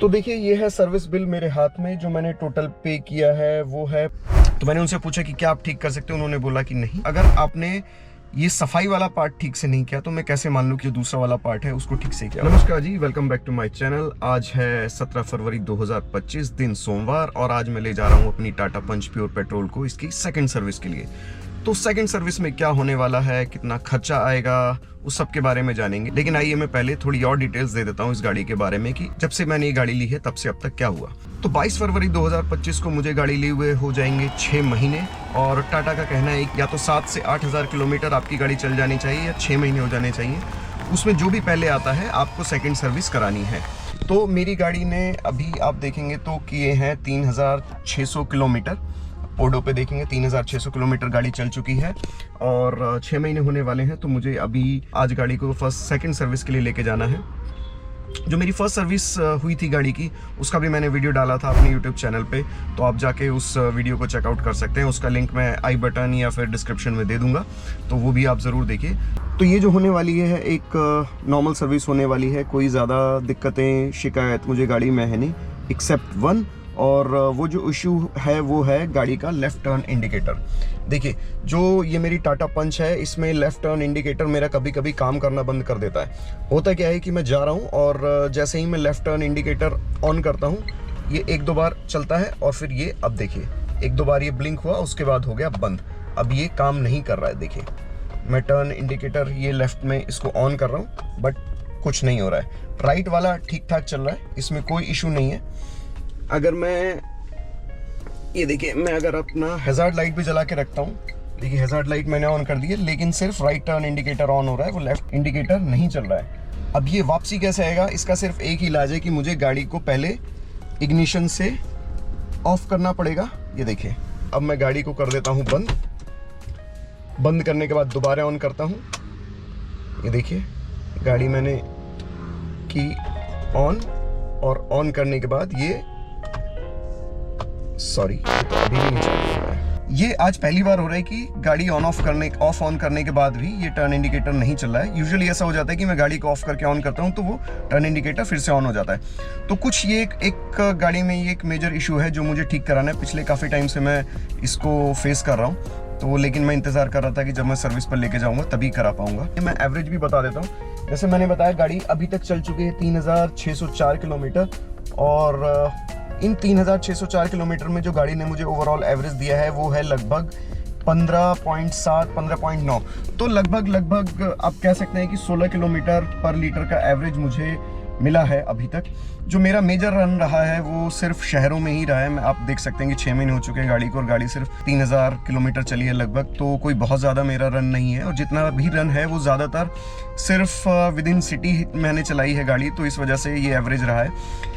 तो देखिए ये है सर्विस बिल मेरे हाथ में, जो मैंने टोटल पे किया है वो है। तो मैंने उनसे पूछा कि क्या आप ठीक कर सकते हो, उन्होंने बोला कि नहीं। अगर आपने ये सफाई वाला पार्ट ठीक से नहीं किया तो मैं कैसे मान लूँ कि दूसरा वाला पार्ट है उसको ठीक से किया। नमस्कार जी, welcome back to my channel. आज है 17 फरवरी 2025, दिन सोमवार, और आज मैं ले जा रहा हूँ अपनी टाटा पंच प्योर पेट्रोल को इसकी सेकंड सर्विस के लिए। तो सेकंड सर्विस में क्या होने वाला है, कितना खर्चा आएगा, उस सब के बारे में जानेंगे। लेकिन आइए मैं पहले थोड़ी और डिटेल्स दे देता हूँ इस गाड़ी के बारे में कि जब से मैंने ये गाड़ी ली है तब से अब तक क्या हुआ। तो 22 फरवरी 2025 को मुझे गाड़ी लिए हुए हो जाएंगे 6 महीने, और टाटा का कहना है या तो 7 से 8,000 किलोमीटर आपकी गाड़ी चल जानी चाहिए या 6 महीने हो जाने चाहिए। उसमें जो भी पहले आता है आपको सेकंड सर्विस करानी है। तो मेरी गाड़ी ने अभी आप देखेंगे तो किए हैं 3,600 किलोमीटर। ओडो पे देखेंगे 3,600 किलोमीटर गाड़ी चल चुकी है और 6 महीने होने वाले हैं। तो मुझे अभी आज गाड़ी को सेकंड सर्विस के लिए लेके जाना है। जो मेरी फर्स्ट सर्विस हुई थी गाड़ी की, उसका भी मैंने वीडियो डाला था अपने यूट्यूब चैनल पे, तो आप जाके उस वीडियो को चेकआउट कर सकते हैं। उसका लिंक मैं आई बटन या फिर डिस्क्रिप्शन में दे दूंगा, तो वो भी आप ज़रूर देखिए। तो ये जो होने वाली है एक नॉर्मल सर्विस होने वाली है। कोई ज़्यादा दिक्कतें शिकायत मुझे गाड़ी में है नहीं, एक्सेप्ट वन, और वो जो इशू है वो है गाड़ी का लेफ़्ट टर्न इंडिकेटर। देखिए जो ये मेरी टाटा पंच है, इसमें लेफ़्ट टर्न इंडिकेटर मेरा कभी कभी काम करना बंद कर देता है। होता क्या है कि मैं जा रहा हूँ और जैसे ही मैं लेफ़्ट टर्न इंडिकेटर ऑन करता हूँ, ये 1-2 बार चलता है और फिर ये, अब देखिए 1-2 बार ये ब्लिंक हुआ, उसके बाद हो गया बंद। अब ये काम नहीं कर रहा है। देखिए मैं टर्न इंडिकेटर ये लेफ़्ट में इसको ऑन कर रहा हूँ, बट कुछ नहीं हो रहा है। राइट वाला ठीक ठाक चल रहा है, इसमें कोई इशू नहीं है। अगर मैं ये देखिए, मैं अगर अपना हैज़ार्ड लाइट भी जला के रखता हूँ, देखिए हैज़ार्ड लाइट मैंने ऑन कर दी है, लेकिन सिर्फ राइट टर्न इंडिकेटर ऑन हो रहा है, वो लेफ्ट इंडिकेटर नहीं चल रहा है। अब ये वापसी कैसे आएगा, इसका सिर्फ एक ही इलाज है कि मुझे गाड़ी को पहले इग्निशन से ऑफ करना पड़ेगा। ये देखिए अब मैं गाड़ी को कर देता हूँ बंद। बंद करने के बाद दोबारा ऑन करता हूँ। ये देखिए गाड़ी मैंने की ऑन, और ऑन करने के बाद ये तो अभी भी नहीं चल रहा है। ये आज पहली बार हो रहा है कि गाड़ी ऑफ ऑन करने के बाद भी ये टर्न इंडिकेटर नहीं चल रहा है। यूजुअली ऐसा हो जाता है कि मैं गाड़ी को ऑफ करके ऑन करता हूं तो वो टर्न इंडिकेटर फिर से ऑन हो जाता है। तो कुछ ये एक गाड़ी में ये एक मेजर इशू है जो मुझे ठीक कराना है। पिछले काफ़ी टाइम से मैं इसको फेस कर रहा हूँ, तो लेकिन मैं इंतज़ार कर रहा था कि जब मैं सर्विस पर लेके जाऊँगा तभी करा पाऊँगा। मैं एवरेज भी बता देता हूँ। जैसे मैंने बताया, गाड़ी अभी तक चल चुकी है 3,604 किलोमीटर, और इन 3,604 किलोमीटर में जो गाड़ी ने मुझे ओवरऑल एवरेज दिया है वो है लगभग 15.7 15.9। तो लगभग आप कह सकते हैं कि 16 किलोमीटर पर लीटर का एवरेज मुझे मिला है अभी तक। जो मेरा मेजर रन रहा है वो सिर्फ शहरों में ही रहा है। आप देख सकते हैं कि 6 महीने हो चुके हैं गाड़ी को, और गाड़ी सिर्फ 3,000 किलोमीटर चली है लगभग। तो कोई बहुत ज़्यादा मेरा रन नहीं है, और जितना भी रन है वो ज़्यादातर सिर्फ विद इन सिटी मैंने चलाई है गाड़ी, तो इस वजह से ये एवरेज रहा है।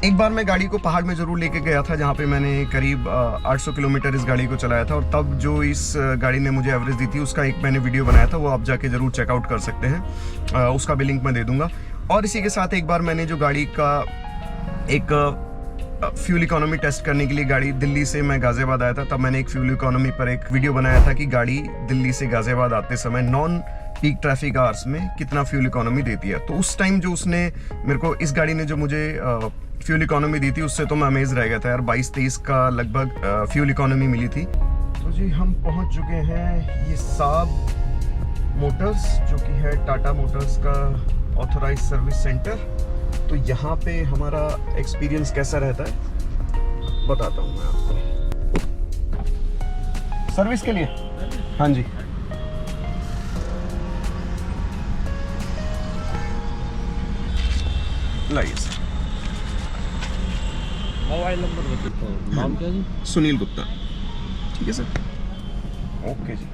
एक बार मैं गाड़ी को पहाड़ में ज़रूर लेके गया था, जहाँ पे मैंने करीब 800 किलोमीटर इस गाड़ी को चलाया था, और तब जो इस गाड़ी ने मुझे एवरेज दी थी उसका एक मैंने वीडियो बनाया था, वो आप जाके ज़रूर चेकआउट कर सकते हैं। उसका भी लिंक मैं दे दूँगा। और इसी के साथ एक बार मैंने जो गाड़ी का एक फ्यूल इकोनॉमी टेस्ट करने के लिए गाड़ी दिल्ली से मैं गाज़ियाबाद आया था, तब मैंने एक फ्यूल इकोनॉमी पर एक वीडियो बनाया था कि गाड़ी दिल्ली से गाज़ियाबाद आते समय नॉन पीक ट्रैफिक आवर्स में कितना फ्यूल इकोनॉमी देती है। तो उस टाइम जो उसने मेरे को, इस गाड़ी ने जो मुझे फ्यूल इकोनॉमी दी थी, उससे तो मैं अमेज रह गया था यार। 22-23 का लगभग फ्यूल इकोनॉमी मिली थी। तो जी हम पहुंच चुके हैं ये साब मोटर्स, जो कि है टाटा मोटर्स का ऑथराइज सर्विस सेंटर। तो यहाँ पे हमारा एक्सपीरियंस कैसा रहता है बताता हूँ मैं आपको। सर्विस के लिए हाँ जी, लाइए सर। मोबाइल नंबर बताता हूँ। नाम क्या जी? सुनील गुप्ता। ठीक है सर, ओके जी।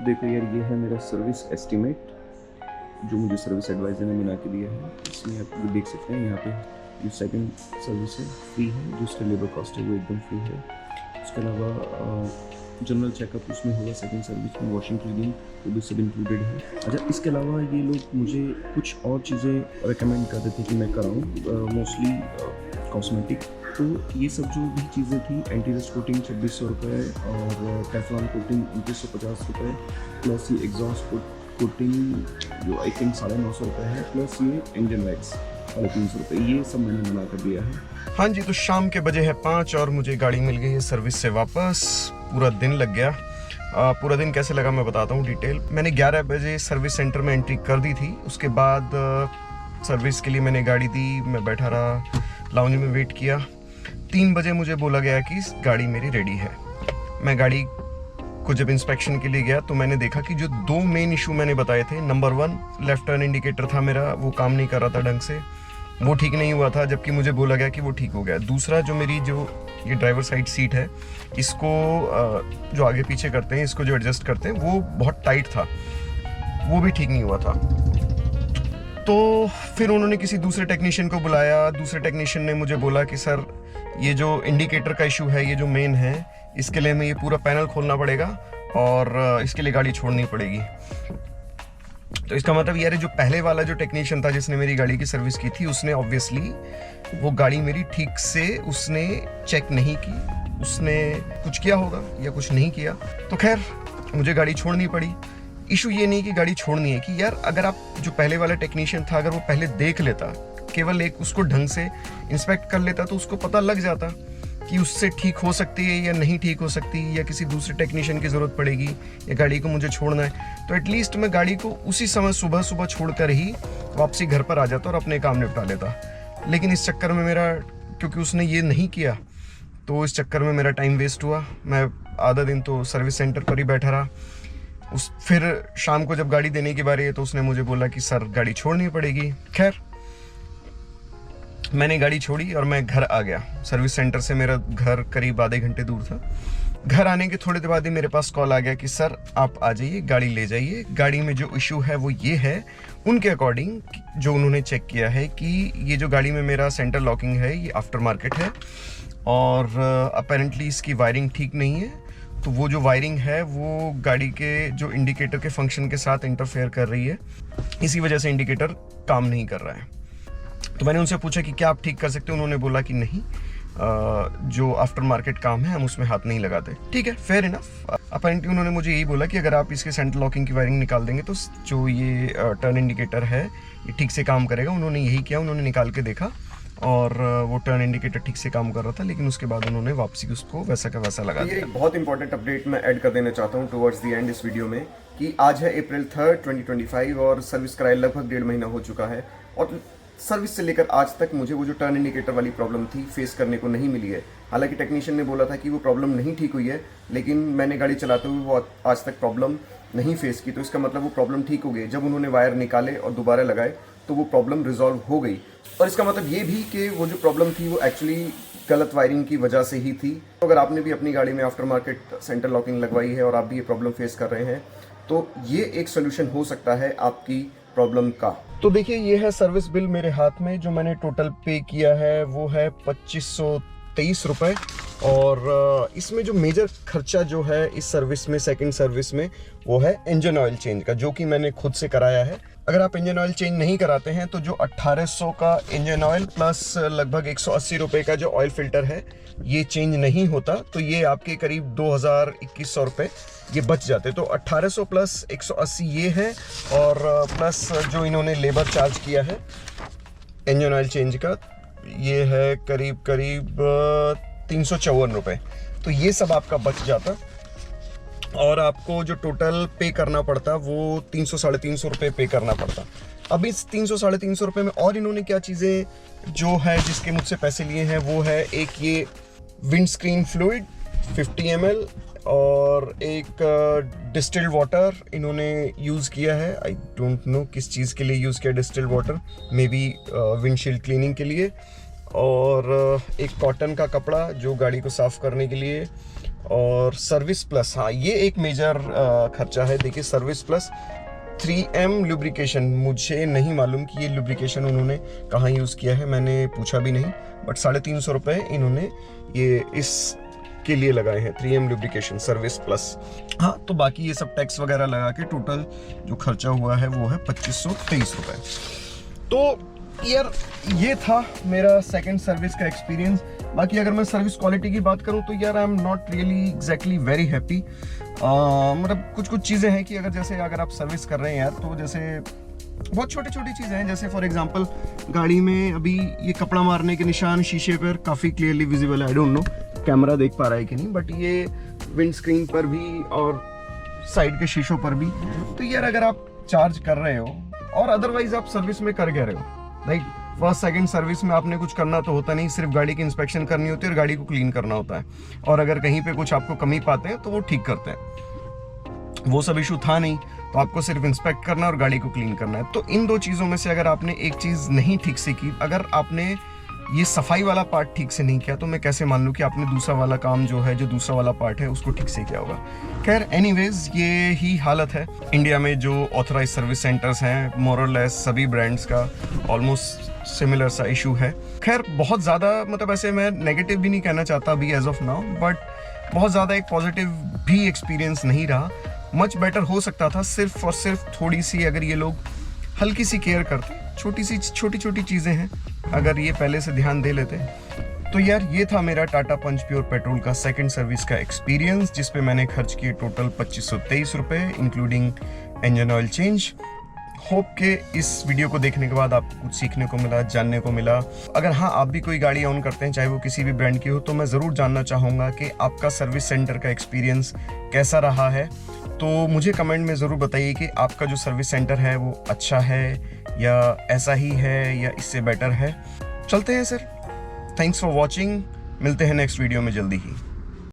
देखो यार, ये है मेरा सर्विस एस्टीमेट जो मुझे सर्विस एडवाइज़र ने बना के दिया है। इसमें आप देख सकते हैं यहाँ पे जो सेकंड सर्विस है फ्री है, जो उसका लेबर कॉस्ट है वो एकदम फ्री है। उसके अलावा जनरल चेकअप उसमें होगा, सेकंड सर्विस में वॉशिंग क्लीनिंग वो भी सब इंक्लूडेड है। अच्छा, इसके अलावा ये लोग मुझे कुछ और चीज़ें रिकमेंड कर देते कि मैं कराऊँ, मोस्टली कॉस्मेटिक। तो ये सब जो भी चीज़ें थी, एंटी रस्ट कोटिंग 2600 रुपये और टेफ्लॉन कोटिंग 2950 रुपये, प्लस ये एग्जॉस्ट कोटिंग जो आई थिंक 950 रुपये है, प्लस ये इंजन वैक्स 350 रुपये, ये सब मैंने बना कर दिया है। हाँ जी, तो शाम के बजे है 5 और मुझे गाड़ी मिल गई है सर्विस से वापस। पूरा दिन लग गया। पूरा दिन कैसे लगा मैं बताता हूँ डिटेल। मैंने 11 बजे सर्विस सेंटर में एंट्री कर दी थी। उसके बाद सर्विस के लिए मैंने गाड़ी दी, मैं बैठा रहा, लाउंज में वेट किया। 3 बजे मुझे बोला गया कि गाड़ी मेरी रेडी है। मैं गाड़ी को जब इंस्पेक्शन के लिए गया तो मैंने देखा कि जो 2 मेन इशू मैंने बताए थे, नंबर 1 लेफ्ट टर्न इंडिकेटर था मेरा, वो काम नहीं कर रहा था ढंग से, वो ठीक नहीं हुआ था, जबकि मुझे बोला गया कि वो ठीक हो गया। दूसरा, जो मेरी जो ये ड्राइवर साइड सीट है, इसको जो आगे पीछे करते हैं, इसको जो एडजस्ट करते हैं, वो बहुत टाइट था, वो भी ठीक नहीं हुआ था। तो फिर उन्होंने किसी दूसरे टेक्नीशियन को बुलाया। दूसरे टेक्नीशियन ने मुझे बोला कि सर, ये जो इंडिकेटर का इशू है, ये जो मेन है, इसके लिए हमें ये पूरा पैनल खोलना पड़ेगा और इसके लिए गाड़ी छोड़नी पड़ेगी। तो इसका मतलब यार, जो पहले वाला जो टेक्नीशियन था जिसने मेरी गाड़ी की सर्विस की थी, उसने ऑब्वियसली वो गाड़ी मेरी ठीक से उसने चेक नहीं की, उसने कुछ किया होगा या कुछ नहीं किया। तो खैर मुझे गाड़ी छोड़नी पड़ी। इशू ये नहीं कि गाड़ी छोड़नी है, कि यार अगर आप जो पहले वाला टेक्नीशियन था, अगर वो पहले देख लेता, केवल एक उसको ढंग से इंस्पेक्ट कर लेता, तो उसको पता लग जाता कि उससे ठीक हो सकती है या नहीं ठीक हो सकती, या किसी दूसरे टेक्नीशियन की ज़रूरत पड़ेगी, या गाड़ी को मुझे छोड़ना है। तो एटलीस्ट मैं गाड़ी को उसी समय सुबह सुबह छोड़कर ही वापसी घर पर आ जाता और अपने काम निपटा लेता। लेकिन इस चक्कर में मेरा, क्योंकि उसने ये नहीं किया, तो इस चक्कर में मेरा टाइम वेस्ट हुआ। मैं आधा दिन तो सर्विस सेंटर पर ही बैठा रहा। फिर शाम को जब गाड़ी देने की बारी है, तो उसने मुझे बोला कि सर, गाड़ी छोड़नी पड़ेगी। खैर मैंने गाड़ी छोड़ी और मैं घर आ गया। सर्विस सेंटर से मेरा घर करीब आधे घंटे दूर था। घर आने के थोड़ी देर बाद ही मेरे पास कॉल आ गया कि सर, आप आ जाइए, गाड़ी ले जाइए। गाड़ी में जो इशू है वो ये है, उनके अकॉर्डिंग जो उन्होंने चेक किया है, कि ये जो गाड़ी में मेरा सेंटर लॉकिंग है, ये आफ्टर मार्केट है और अपेरेंटली इसकी वायरिंग ठीक नहीं है। तो वो जो वायरिंग है वो गाड़ी के जो इंडिकेटर के फंक्शन के साथ इंटरफेयर कर रही है, इसी वजह से इंडिकेटर काम नहीं कर रहा है। तो मैंने उनसे पूछा कि क्या आप ठीक कर सकते हो। उन्होंने बोला कि नहीं, जो आफ्टर मार्केट काम है हम उसमें हाथ नहीं लगाते। ठीक है, फेयर इनफ। अपेरेंटली उन्होंने मुझे यही बोला कि अगर आप इसके सेंटर लॉकिंग की वायरिंग निकाल देंगे तो जो ये टर्न इंडिकेटर है, ये ठीक से काम करेगा। उन्होंने यही किया, उन्होंने निकाल के देखा और वो टर्न इंडिकेटर ठीक से काम कर रहा था, लेकिन उसके बाद उन्होंने वापसी उसको वैसा का वैसा लगा दिया। एक बहुत इंपॉर्टेंट अपडेट मैं ऐड कर देना चाहता हूँ टुवर्ड्स द एंड इस वीडियो में, कि आज है अप्रैल 3, 2025 और सर्विस कराए लगभग 1.5 महीना हो चुका है और सर्विस से लेकर आज तक मुझे वो जो टर्न इंडिकेटर वाली प्रॉब्लम थी फेस करने को नहीं मिली है। हालांकि टेक्नीशियन ने बोला था कि वो प्रॉब्लम नहीं ठीक हुई है, लेकिन मैंने गाड़ी चलाते हुए वो आज तक प्रॉब्लम नहीं फेस की। तो इसका मतलब वो प्रॉब्लम ठीक हो गई। जब उन्होंने वायर निकाले और दोबारा लगाए तो वो प्रॉब्लम रिजॉल्व हो गई। और इसका मतलब ये भी कि वो जो प्रॉब्लम थी वो एक्चुअली गलत वायरिंग की वजह से ही थी। तो अगर आपने भी अपनी गाड़ी में आफ्टर मार्केट सेंटर लॉकिंग लगवाई है और आप भी ये प्रॉब्लम फेस कर रहे हैं, तो ये एक सोल्यूशन हो सकता है आपकी प्रॉब्लम का। तो देखिए, ये है सर्विस बिल मेरे हाथ में। जो मैंने टोटल पे किया है वो है 2523 रुपये। और इसमें जो मेजर खर्चा जो है इस सर्विस में, सेकंड सर्विस में, वो है इंजन ऑयल चेंज का, जो कि मैंने खुद से कराया है। अगर आप इंजन ऑयल चेंज नहीं कराते हैं तो जो 1800 का इंजन ऑयल प्लस लगभग 180 रुपये का जो ऑयल फिल्टर है, ये चेंज नहीं होता, तो ये आपके करीब 2000-2100 रुपये ये बच जाते। तो 1800 प्लस 180 ये है, और प्लस जो इन्होंने लेबर चार्ज किया है इंजन ऑयल चेंज का, ये है करीब 354 रुपये। तो ये सब आपका बच जाता और आपको जो टोटल पे करना पड़ता वो 300-350 रुपये पे करना पड़ता। अब इस 300-350 रुपये में और इन्होंने क्या चीज़ें जो है जिसके मुझसे पैसे लिए हैं, वो है एक ये विंड स्क्रीन फ्लूइड 50 ml और एक डिस्टिल्ड वाटर इन्होंने यूज़ किया है। आई डोंट नो किस चीज़ के लिए यूज़ किया distilled water, may be windshield cleaning के लिए। और एक कॉटन का कपड़ा जो गाड़ी को साफ़ करने के लिए। और सर्विस प्लस, हाँ ये एक मेजर खर्चा है। देखिए, सर्विस प्लस 3M लुब्रिकेशन, मुझे नहीं मालूम कि ये लुब्रिकेशन उन्होंने कहाँ यूज़ किया है, मैंने पूछा भी नहीं, बट 350 रुपये इन्होंने ये इस के लिए लगाए हैं, 3M लुब्रिकेशन सर्विस प्लस। हाँ, तो बाकी ये सब टैक्स वगैरह लगा के टोटल जो खर्चा हुआ है वो है 2523 रुपये। तो यार ये था मेरा सेकंड सर्विस का एक्सपीरियंस। बाकी अगर मैं सर्विस क्वालिटी की बात करूं तो यार I am not really exactly very happy. मतलब कुछ चीज़ें हैं कि अगर आप सर्विस कर रहे हैं यार, तो जैसे बहुत छोटी छोटी चीज़ें हैं, जैसे फॉर एग्जांपल गाड़ी में अभी ये कपड़ा मारने के निशान शीशे पर काफ़ी क्लियरली विजिबल है। आई डोंट नो कैमरा देख पा रहा है कि नहीं, बट ये विंड स्क्रीन पर भी और साइड के शीशों पर भी। तो यार अगर आप चार्ज कर रहे हो और अदरवाइज आप सर्विस में कर रहे हो, राइट, फर्स्ट सेकंड सर्विस में आपने कुछ करना तो होता नहीं, सिर्फ गाड़ी की इंस्पेक्शन करनी होती है और गाड़ी को क्लीन करना होता है। और अगर कहीं पे कुछ आपको कमी पाते हैं तो वो ठीक करते हैं। वो सब इशू था नहीं, तो आपको सिर्फ इंस्पेक्ट करना और गाड़ी को क्लीन करना है। तो इन दो चीज़ों में से अगर आपने एक चीज़ नहीं ठीक से की, अगर आपने ये सफाई वाला पार्ट ठीक से नहीं किया, तो मैं कैसे मान लूँ कि आपने दूसरा वाला काम जो दूसरा वाला पार्ट है उसको ठीक से किया होगा। खैर एनीवेज, ये ही हालत है इंडिया में। जो ऑथराइज सर्विस सेंटर्स हैं, मोर और लेस सभी ब्रांड्स का ऑलमोस्ट सिमिलर सा इशू है। खैर बहुत ज़्यादा, मतलब ऐसे मैं नेगेटिव भी नहीं कहना चाहता अभी एज ऑफ नाउ, बट बहुत ज़्यादा एक पॉजिटिव भी एक्सपीरियंस नहीं रहा। मच बेटर हो सकता था, सिर्फ और सिर्फ थोड़ी सी अगर ये लोग हल्की सी केयर करते, छोटी छोटी चीज़ें हैं, अगर ये पहले से ध्यान दे लेते। तो यार ये था मेरा टाटा पंच प्योर पेट्रोल का सेकंड सर्विस का एक्सपीरियंस, जिस पे मैंने खर्च किए टोटल 2523 रुपये including engine oil change. Hope के इस वीडियो को देखने के बाद आपको कुछ सीखने को मिला, जानने को मिला। अगर हाँ आप भी कोई गाड़ी ऑन करते हैं, चाहे वो किसी भी ब्रांड की हो, तो मैं ज़रूर जानना चाहूँगा कि आपका सर्विस सेंटर का एक्सपीरियंस कैसा रहा है। तो मुझे कमेंट में ज़रूर बताइए कि आपका जो सर्विस सेंटर है वो अच्छा है या ऐसा ही है या इससे बेटर है। चलते हैं सर, थैंक्स फॉर वॉचिंग, मिलते हैं नेक्स्ट वीडियो में जल्दी ही।